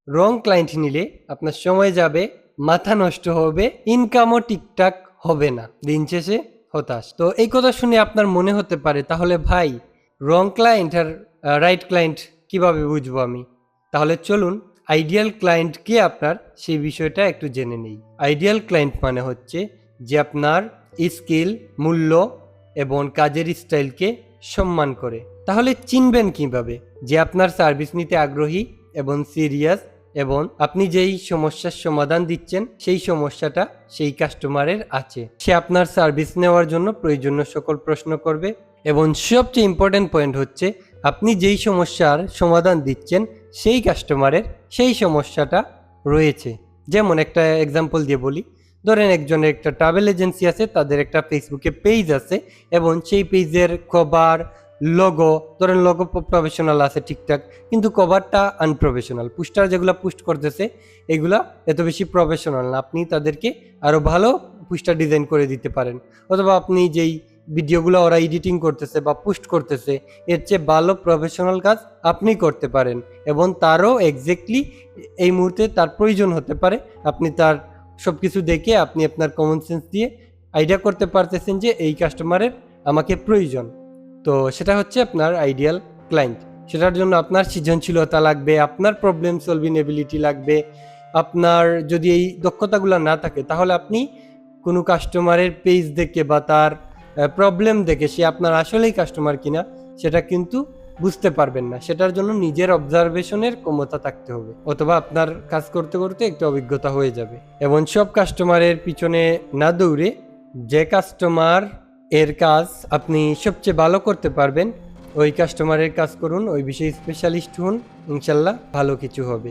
রং client নিলে আপনার সময় যাবে, মাথা নষ্ট হবে, ইনকামও ঠিকঠাক হবে না, দিন শেষে হতাশ। তো এই কথা শুনে আপনার মনে হতে পারে, তাহলে ভাই রং ক্লায়েন্ট আর রাইট ক্লায়েন্ট কিভাবে বুঝবো আমি? তাহলে চলুন আইডিয়াল ক্লায়েন্ট কে আপনার সেই বিষয়টা একটু জেনে নেই। আইডিয়াল ক্লায়েন্ট মানে হচ্ছে যে আপনার স্কিল, মূল্য এবং কাজের স্টাইলকে সম্মান করে। তাহলে চিনবেন কিভাবে যে আপনার সার্ভিস নিতে আগ্রহী এবং সিরিয়াস, এবং আপনি যেই সমস্যার সমাধান দিচ্ছেন সেই সমস্যাটা সেই কাস্টমারের আছে, সে আপনার সার্ভিস নেওয়ার জন্য প্রয়োজনীয় সকল প্রশ্ন করবে, এবং সবচেয়ে ইম্পর্টেন্ট পয়েন্ট হচ্ছে আপনি যেই সমস্যার সমাধান দিচ্ছেন সেই কাস্টমারের সেই সমস্যাটা রয়েছে। যেমন একটা এক্সাম্পল দিয়ে বলি, ধরেন একজনের একটা ট্রাভেল এজেন্সি আছে, তাদের একটা ফেসবুকে পেজ আছে এবং সেই পেজের কভার, লোগো, ধরেন লোগো প্রফেশনাল আছে ঠিকঠাক, কিন্তু কভারটা আনপ্রফেশনাল। পোস্টার যেগুলো পোস্ট করতেছে এগুলা এত বেশি প্রফেশনাল না, আপনি তাদেরকে আরও ভালো পোস্টার ডিজাইন করে দিতে পারেন, অথবা আপনি যেই ভিডিওগুলো ওরা এডিটিং করতেছে বা পোস্ট করতেছে এর চেয়ে ভালো প্রফেশনাল কাজ আপনি করতে পারেন, এবং তারও এক্স্যাক্টলি এই মুহূর্তে তার প্রয়োজন হতে পারে। আপনি তার সব কিছু দেখে আপনি আপনার কমন সেন্স দিয়ে আইডিয়া করতে পারতেছেন যে এই কাস্টমারের আমাকে প্রয়োজন। তো সেটা হচ্ছে আপনার আইডিয়াল ক্লায়েন্ট। সেটার জন্য আপনার সৃজনশীলতা লাগবে, আপনার প্রবলেম সলভিং এবিলিটি লাগবে। আপনার যদি এই দক্ষতাগুলো না থাকে তাহলে আপনি কোনো কাস্টমারের পেজ দেখে বা তার প্রবলেম দেখে সে আপনার আসলেই কাস্টমার কিনা সেটা কিন্তু বুঝতে পারবেন না। সেটার জন্য নিজের অবজারভেশনের ক্ষমতা থাকতে হবে, অথবা আপনার কাজ করতে করতে একটু অভিজ্ঞতা হয়ে যাবে। এবং সব কাস্টমারের পিছনে না দৌড়ে যে কাস্টমার এর কাজ আপনি সবচেয়ে ভালো করতে পারবেন ওই কাস্টমারের কাজ করুন, ওই বিষয়ে স্পেশালিস্ট হন, ইনশাল্লাহ ভালো কিছু হবে।